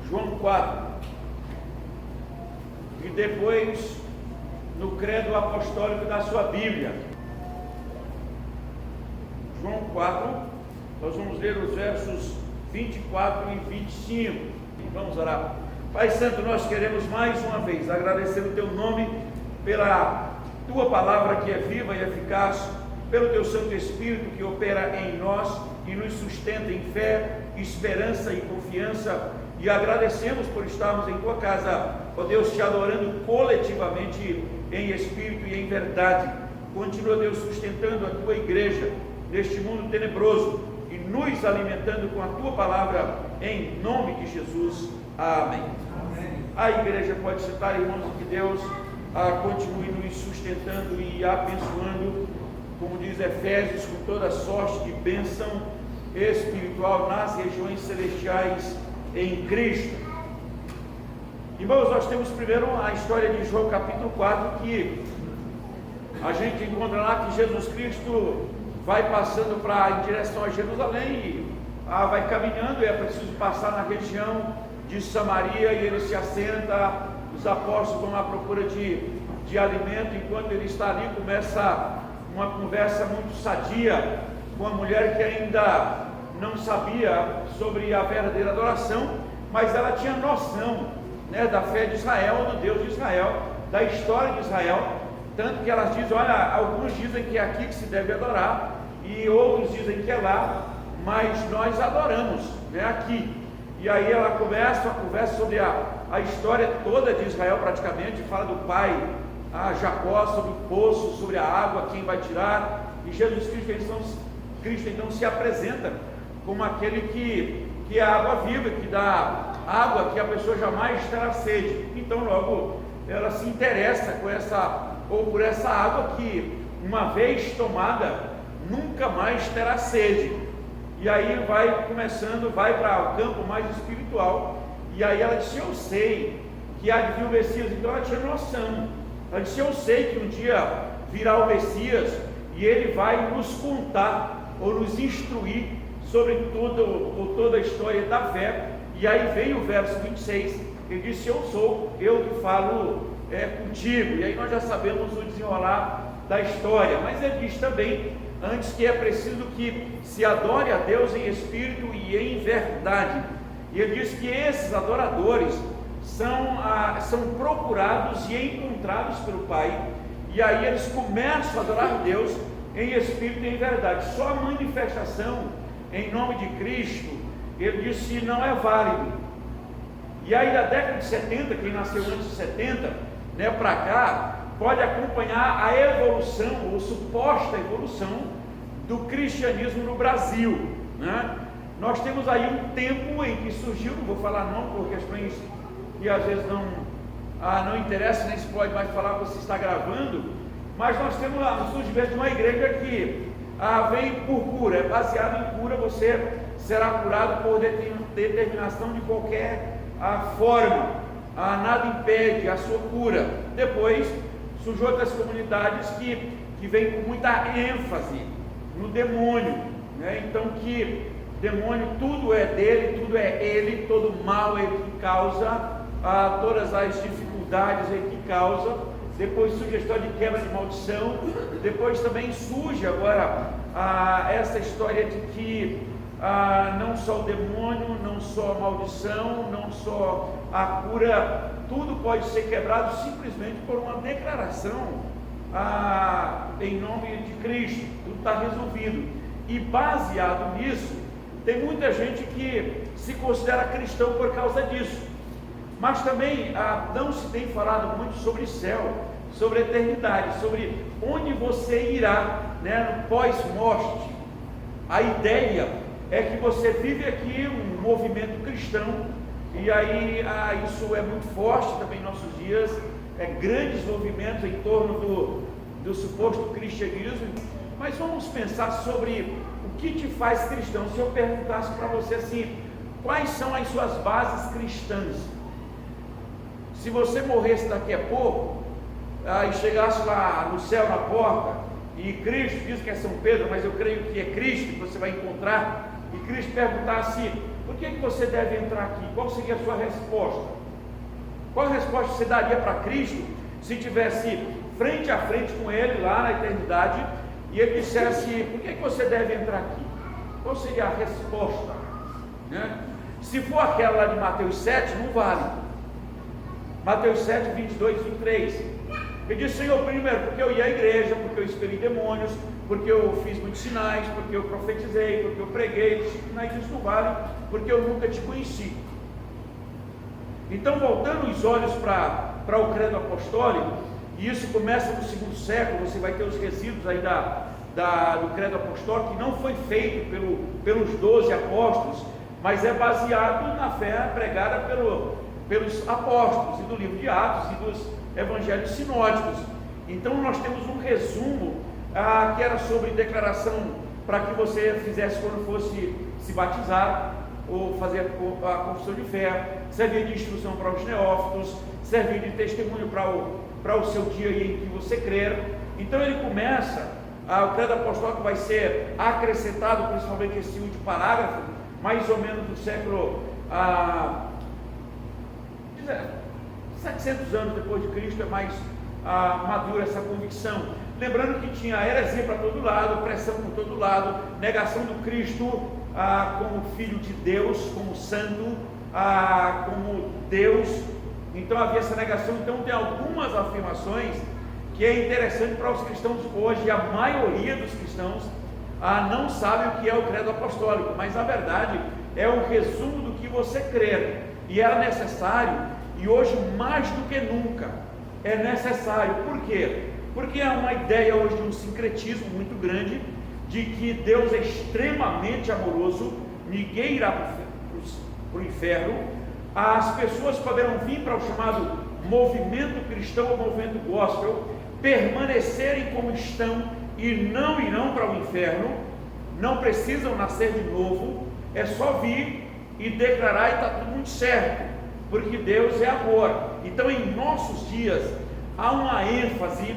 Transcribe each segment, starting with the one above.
João 4, e depois no credo apostólico da sua Bíblia. João 4, nós vamos ler os versos 24 e 25. Vamos orar. Pai Santo, nós queremos mais uma vez agradecer o Teu nome pela Tua palavra que é viva e eficaz, pelo Teu Santo Espírito que opera em nós e nos sustenta em fé, esperança e confiança. E agradecemos por estarmos em Tua casa, ó Deus, Te adorando coletivamente em espírito e em verdade. Continua, Deus, sustentando a Tua igreja neste mundo tenebroso e nos alimentando com a Tua palavra, em nome de Jesus. Amém. Amém. A igreja pode sentar, irmãos, que Deus continue nos sustentando e abençoando, como diz Efésios, com toda sorte de bênção espiritual nas regiões celestiais em Cristo. Irmãos, nós temos primeiro a história de João capítulo 4, que a gente encontra lá que Jesus Cristo vai passando em direção a Jerusalém e vai caminhando, e é preciso passar na região de Samaria, e ele se assenta, os apóstolos vão à procura de alimento. Enquanto ele está ali, começa uma conversa muito sadia com uma mulher que ainda não sabia sobre a verdadeira adoração, mas ela tinha noção, da fé de Israel, do Deus de Israel, da história de Israel, tanto que elas dizem, olha, alguns dizem que é aqui que se deve adorar, e outros dizem que é lá, mas nós adoramos, aqui. E aí ela começa a conversa sobre a história toda de Israel, praticamente, fala do pai, Jacó, sobre o poço, sobre a água, quem vai tirar, e Jesus Cristo então se apresenta como aquele que é a água viva, que dá água que a pessoa jamais terá sede. Então logo ela se interessa por essa água que, uma vez tomada, nunca mais terá sede. E aí vai para o campo mais espiritual, e aí ela disse, eu sei que há de vir o Messias. Então ela tinha noção, ela disse, eu sei que um dia virá o Messias, e ele vai nos contar, ou nos instruir sobre toda a história da fé. E aí vem o verso 26, ele disse, eu sou, eu que falo contigo. E aí nós já sabemos o desenrolar da história, mas ele diz também, antes, que é preciso que se adore a Deus em espírito e em verdade. E ele diz que esses adoradores são procurados e encontrados pelo Pai, e aí eles começam a adorar Deus em espírito e em verdade. Só a manifestação em nome de Cristo, ele disse, não é válido. E aí da década de 70, quem nasceu antes de 70, para cá, pode acompanhar a evolução, ou suposta evolução, do cristianismo no Brasil, Nós temos aí um tempo em que surgiu, não vou falar não, por questões que às vezes não interessa, nem se pode mais falar, você está gravando, mas nós temos o surgimento de uma igreja que vem por cura, é baseado em cura, você será curado por determinação de qualquer forma, nada impede a sua cura. Depois surgem outras comunidades que vêm com muita ênfase no demônio, então que demônio, tudo é dele, tudo é ele, todo mal é ele que causa, todas as dificuldades é ele que causa. Depois surge a história de quebra de maldição. Depois também surge agora essa história de que não só o demônio, não só a maldição, não só a cura, tudo pode ser quebrado simplesmente por uma declaração em nome de Cristo. Tudo está resolvido. E baseado nisso, tem muita gente que se considera cristão por causa disso. Mas também não se tem falado muito sobre céu, sobre eternidade, sobre onde você irá, no pós-morte. A ideia é que você vive aqui um movimento cristão, e aí isso é muito forte também em nossos dias, grandes movimentos em torno do suposto cristianismo. Mas vamos pensar sobre o que te faz cristão. Se eu perguntasse para você assim, quais são as suas bases cristãs? Se você morresse daqui a pouco, e chegasse lá no céu, na porta, e Cristo diz que é São Pedro, mas eu creio que é Cristo que você vai encontrar, e Cristo perguntasse: por que você deve entrar aqui? Qual seria a sua resposta? Qual resposta você daria para Cristo se tivesse frente a frente com Ele lá na eternidade e Ele dissesse: por que você deve entrar aqui? Qual seria a resposta? Né? Se for aquela lá de Mateus 7, não vale. Mateus 7, 22, 23. Ele disse: Senhor, primeiro, porque eu ia à igreja, porque eu expeli demônios, porque eu fiz muitos sinais, porque eu profetizei, porque eu preguei. Mas isso não vale, porque eu nunca te conheci. Então, voltando os olhos para o credo apostólico, e isso começa no segundo século, você vai ter os resíduos aí do credo apostólico, que não foi feito pelos 12 apóstolos, mas é baseado na fé pregada pelos apóstolos, e do livro de Atos e dos evangelhos sinóticos. Então nós temos um resumo que era sobre declaração para que você fizesse quando fosse se batizar ou fazer a confissão de fé, servia de instrução para os neófitos, servia de testemunho para o seu dia em que você crer. Então ele começa, o credo apostólico vai ser acrescentado, principalmente esse último parágrafo, mais ou menos do século 700 anos depois de Cristo, é mais madura essa convicção. Lembrando que tinha heresia para todo lado, pressão por todo lado, negação do Cristo como Filho de Deus, como Santo, como Deus. Então havia essa negação. Então tem algumas afirmações que é interessante para os cristãos hoje. A maioria dos cristãos não sabe o que é o credo apostólico, mas na verdade é um resumo do que você crer, e era necessário. E hoje, mais do que nunca, é necessário. Por quê? Porque há uma ideia hoje de um sincretismo muito grande, de que Deus é extremamente amoroso, ninguém irá para o inferno. As pessoas poderão vir para o chamado movimento cristão ou movimento gospel, permanecerem como estão e não irão para o inferno, não precisam nascer de novo, é só vir e declarar e está tudo muito certo, porque Deus é amor. Então em nossos dias há uma ênfase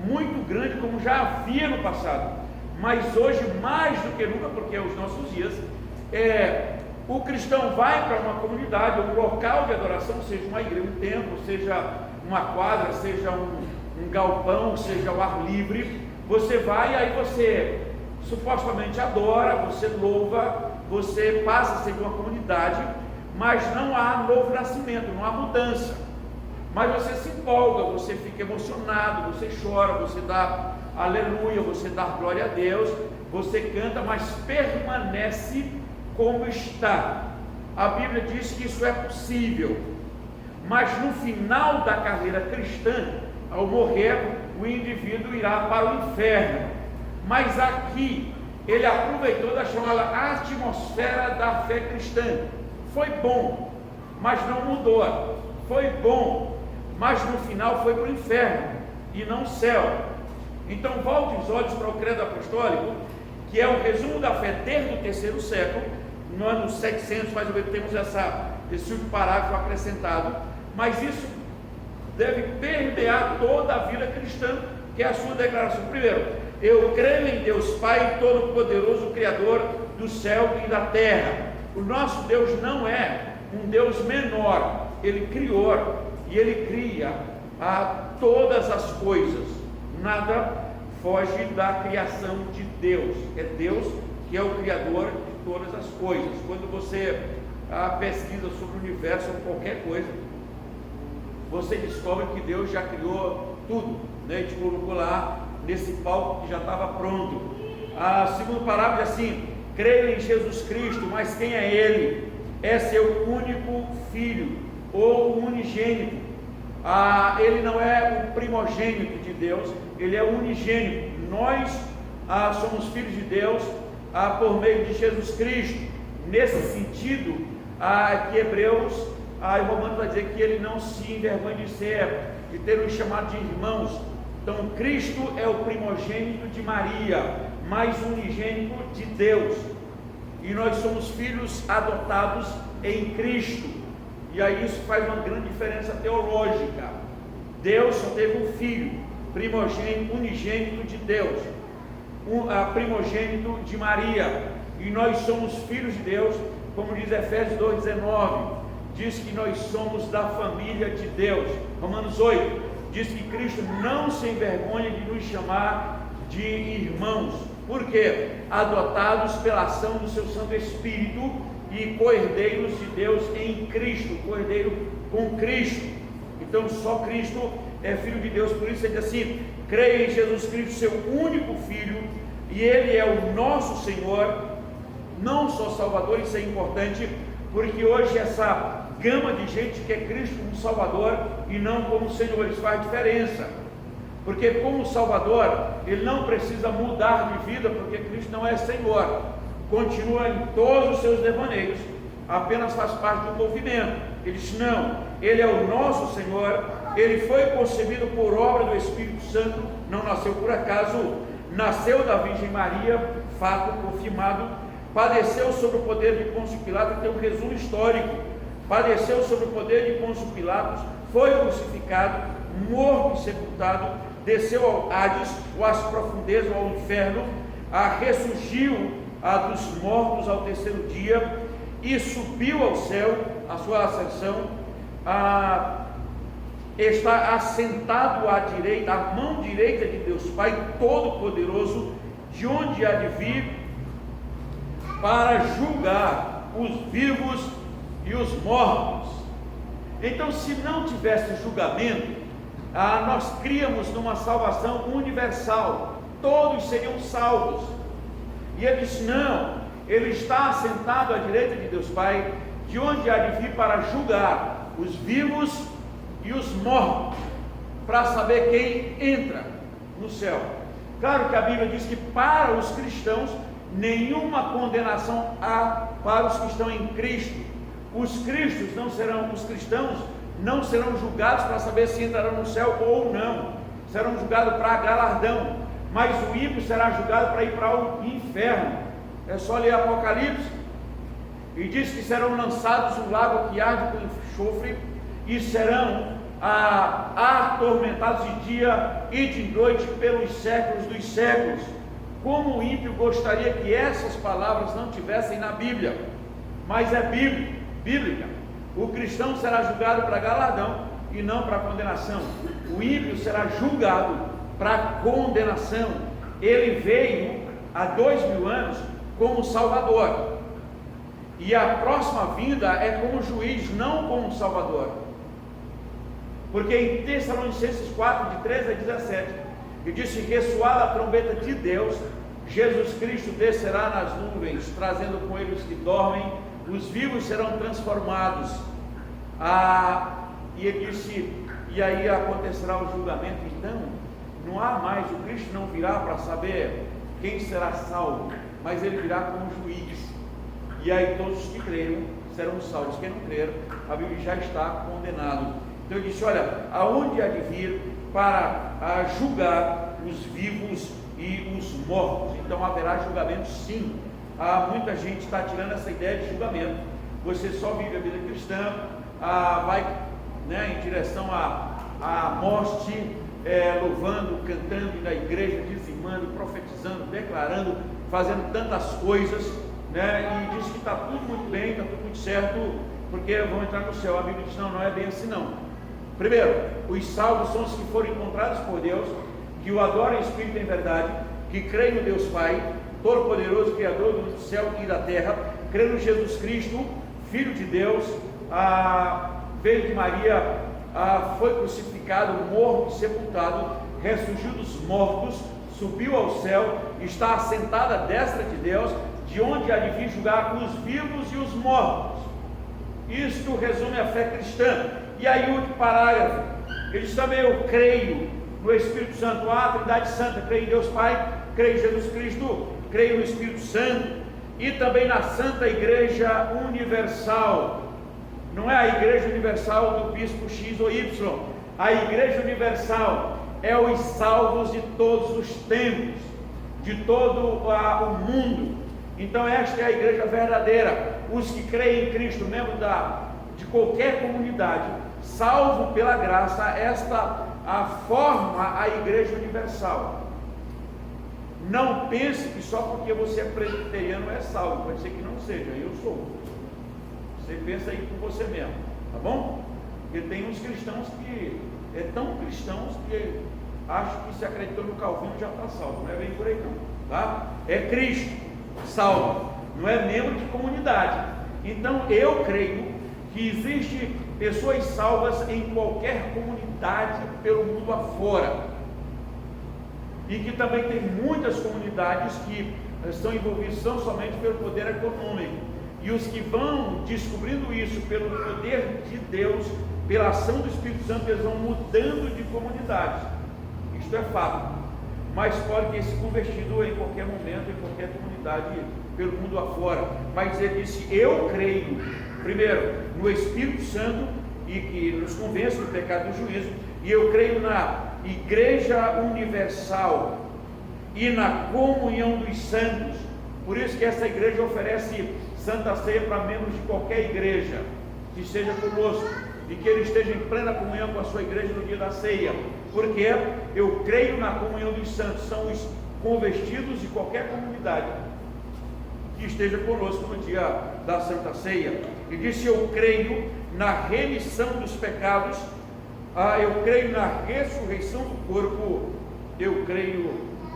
muito grande, como já havia no passado, mas hoje mais do que nunca, porque os nossos dias o cristão vai para uma comunidade, um local de adoração, seja uma igreja, um templo, seja uma quadra, seja um galpão, seja o ar livre. Você vai e aí você supostamente adora, você louva, você passa a ser de uma comunidade, mas não há novo nascimento, não há mudança. Mas você se empolga, você fica emocionado, você chora, você dá aleluia, você dá glória a Deus, você canta, mas permanece como está. A Bíblia diz que isso é possível, mas no final da carreira cristã, ao morrer, o indivíduo irá para o inferno. Mas aqui ele aproveitou da chamada atmosfera da fé cristã. Foi bom, mas não mudou. Foi bom, mas no final foi para o inferno e não o céu. Então volte os olhos para o credo apostólico, que é um resumo da fé desde o terceiro século. No ano 700, mais ou menos, temos esse último parágrafo acrescentado, mas isso deve permear toda a vida cristã, que é a sua declaração. Primeiro, eu creio em Deus Pai Todo-Poderoso, Criador do céu e da terra. O nosso Deus não é um Deus menor, Ele criou e Ele cria todas as coisas, nada foge da criação de Deus. É Deus que é o Criador de todas as coisas. Quando você pesquisa sobre o universo ou qualquer coisa, você descobre que Deus já criou tudo, né? Ele colocou lá nesse palco que já estava pronto. Segundo parágrafo diz assim: creio em Jesus Cristo, mas quem é Ele? É seu único filho, ou unigênito. Ele não é o primogênito de Deus, Ele é o unigênito. Nós somos filhos de Deus por meio de Jesus Cristo. Nesse sentido, que Hebreus e Romanos vai dizer que Ele não se envergonha de ter um chamado de irmãos. Então Cristo é o primogênito de Maria, mais unigênito de Deus, e nós somos filhos adotados em Cristo. E aí isso faz uma grande diferença teológica. Deus só teve um filho, primogênito, unigênito de Deus, primogênito de Maria, e nós somos filhos de Deus, como diz Efésios 2,19, diz que nós somos da família de Deus. Romanos 8, diz que Cristo não se envergonha de nos chamar de irmãos, porque adotados pela ação do seu Santo Espírito e co-herdeiros de Deus em Cristo, co-herdeiro com Cristo. Então só Cristo é filho de Deus. Por isso ele diz assim: creia em Jesus Cristo, seu único filho, e ele é o nosso Senhor, não só Salvador. Isso é importante, porque hoje essa gama de gente quer Cristo como Salvador e não como Senhor. Isso faz diferença, porque como Salvador ele não precisa mudar de vida, porque Cristo não é Senhor, continua em todos os seus devaneios, apenas faz parte do movimento. Ele diz: não, ele é o nosso Senhor, ele foi concebido por obra do Espírito Santo, não nasceu por acaso, nasceu da Virgem Maria, fato confirmado, padeceu sob o poder de Pôncio Pilatos. Tem um resumo histórico: padeceu sob o poder de Pôncio Pilatos, foi crucificado, morto e sepultado, desceu ao Hades, ou às profundezas, ou ao inferno, ressurgiu dos mortos ao terceiro dia, e subiu ao céu, a sua ascensão, está assentado à direita, à mão direita de Deus Pai Todo-Poderoso, de onde há de vir para julgar os vivos e os mortos. Então, se não tivesse julgamento, nós criamos numa salvação universal, todos seriam salvos. E ele diz: não, ele está assentado à direita de Deus Pai, de onde há de vir para julgar os vivos e os mortos, para saber quem entra no céu. Claro que a Bíblia diz que para os cristãos nenhuma condenação há para os que estão em Cristo. Os cristãos não serão julgados para saber se entrarão no céu ou não, serão julgados para galardão, mas o ímpio será julgado para ir para o inferno. É só ler Apocalipse, e diz que serão lançados no lago que arde com enxofre, e serão atormentados de dia e de noite pelos séculos dos séculos. Como o ímpio gostaria que essas palavras não tivessem na Bíblia, mas é bíblica. O cristão será julgado para galardão e não para condenação. O ímpio será julgado para condenação. Ele veio há 2000 anos como Salvador, e a próxima vinda é como juiz, não como Salvador. Porque em Tessalonicenses 4, de 13 a 17, ele disse: ressoada a trombeta de Deus, Jesus Cristo descerá nas nuvens, trazendo com ele os que dormem, os vivos serão transformados. E ele disse: e aí acontecerá o julgamento. Então, não há mais, o Cristo não virá para saber quem será salvo, mas ele virá como juiz. E aí todos os que creram serão salvos. Quem não crer, a Bíblia já está condenado. Então ele disse: olha, aonde há de vir para julgar os vivos e os mortos. Então haverá julgamento, sim. Muita gente está tirando essa ideia de julgamento. Você só vive a vida cristã, vai em direção à morte, louvando, cantando, e na igreja, dizimando, profetizando, declarando, fazendo tantas coisas, e diz que está tudo muito bem, está tudo muito certo, porque vão entrar no céu. A Bíblia diz: não, não é bem assim não. Primeiro, os salvos são os que foram encontrados por Deus, que o adoram em espírito e em verdade, que creem no Deus Pai Todo-Poderoso, Criador do céu e da terra, creem no Jesus Cristo, Filho de Deus, veio de Maria, foi crucificado, morto e sepultado, ressurgiu dos mortos, subiu ao céu, está assentado à destra de Deus, de onde há de vir julgar os vivos e os mortos. Isto resume a fé cristã. E aí o último parágrafo, ele diz também: eu creio no Espírito Santo, a Trindade Santa, creio em Deus Pai, creio em Jesus Cristo, creio no Espírito Santo, e também na Santa Igreja Universal. Não é a Igreja Universal do bispo X ou Y, a Igreja Universal é os salvos de todos os tempos, de todo o mundo. Então esta é a igreja verdadeira, os que creem em Cristo, membros de qualquer comunidade, salvo pela graça. Esta forma a igreja universal. Não pense que só porque você é presbiteriano é salvo, pode ser que não seja, eu sou. Você pensa aí por você mesmo, tá bom? Porque tem uns cristãos que tão cristãos que acham que se acreditou no Calvino já está salvo, não é bem por aí não, tá? É Cristo salvo, não é membro de comunidade. Então eu creio que existe pessoas salvas em qualquer comunidade pelo mundo afora, e que também tem muitas comunidades que estão envolvidas tão somente pelo poder econômico, e os que vão descobrindo isso pelo poder de Deus, pela ação do Espírito Santo, eles vão mudando de comunidade. Isto é fato, mas pode ter se convertido em qualquer momento, em qualquer comunidade pelo mundo afora. Mas ele disse: eu creio primeiro no Espírito Santo, e que nos convence do pecado e do juízo, e eu creio na Igreja Universal e na comunhão dos santos. Por isso que essa igreja oferece Santa Ceia para membros de qualquer igreja que esteja conosco, e que ele esteja em plena comunhão com a sua igreja no dia da ceia, porque eu creio na comunhão dos santos, são os convertidos de qualquer comunidade que esteja conosco no dia da Santa Ceia. E disse: eu creio na remissão dos pecados, eu creio na ressurreição do corpo, eu creio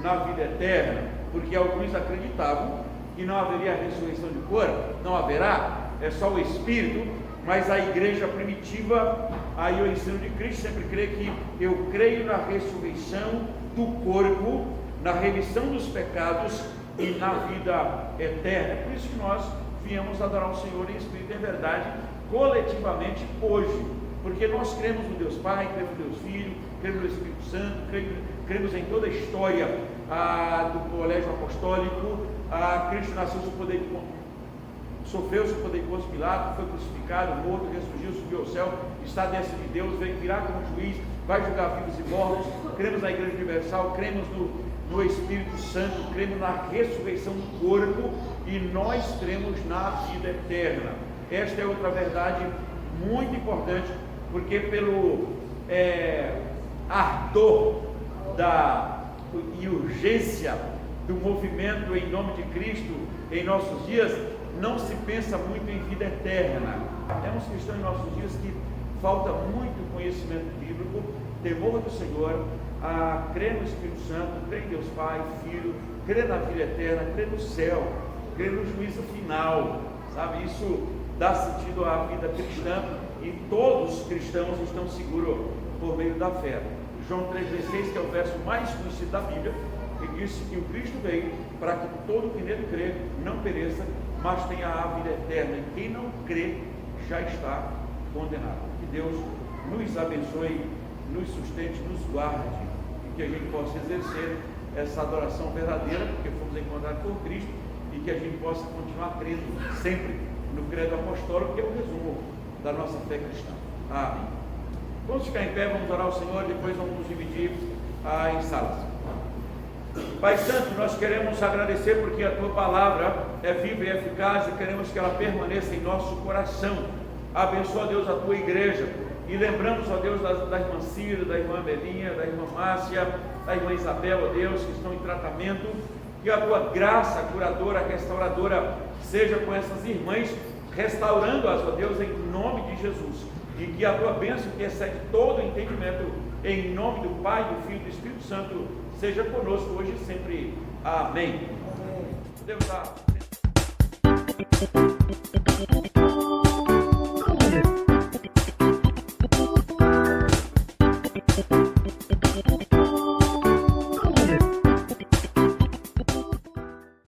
na vida eterna. Porque alguns acreditavam que não haveria ressurreição de corpo. Não haverá, é só o Espírito. Mas a igreja primitiva, aí o ensino de Cristo sempre crê que eu creio na ressurreição do corpo, na remissão dos pecados e na vida eterna. Por isso que nós viemos adorar o Senhor em espírito e em verdade, coletivamente hoje, porque nós cremos no Deus Pai, cremos no Deus Filho, cremos no Espírito Santo, cremos em toda a história do colégio apostólico. Cristo nasceu sob o poder de sofreu sob o poder de Pôncio Pilato, foi crucificado, morto, ressurgiu, subiu ao céu, está à destra de Deus, virá como juiz, vai julgar vivos e mortos. Cremos na Igreja Universal, cremos no Espírito Santo, cremos na ressurreição do corpo, e nós cremos na vida eterna. Esta é outra verdade muito importante, porque pelo ardor e urgência do movimento em nome de Cristo em nossos dias, não se pensa muito em vida eterna. Temos cristãos em nossos dias que falta muito conhecimento bíblico, temor do Senhor, crer no Espírito Santo, crer em Deus Pai, Filho, crer na vida eterna, crer no céu, crer no juízo final, sabe? Isso dá sentido à vida cristã, e todos os cristãos estão seguros por meio da fé. João 3,16, que é o verso mais conhecido da Bíblia, ele disse que o Cristo veio para que todo que nele crê não pereça, mas tenha a vida eterna, e quem não crê já está condenado. Que Deus nos abençoe, nos sustente, nos guarde, e que a gente possa exercer essa adoração verdadeira, porque fomos encontrados por Cristo, e que a gente possa continuar crendo sempre no credo apostólico, que é o resumo da nossa fé cristã. Amém. Vamos ficar em pé, vamos orar ao Senhor, depois vamos nos dividir em salas. Pai Santo, nós queremos agradecer porque a Tua palavra é viva e eficaz, e queremos que ela permaneça em nosso coração. Abençoa, Deus, a Tua igreja, e lembramos, ó Deus, da irmã Cira, da irmã Belinha, da irmã Márcia, da irmã Isabel, ó Deus, que estão em tratamento. Que a Tua graça curadora, restauradora, seja com essas irmãs, restaurando-as, ó Deus, em nome de Jesus. E que a Tua bênção, que excede todo entendimento, em nome do Pai, do Filho e do Espírito Santo, seja conosco hoje e sempre. Amém. Amém. Deus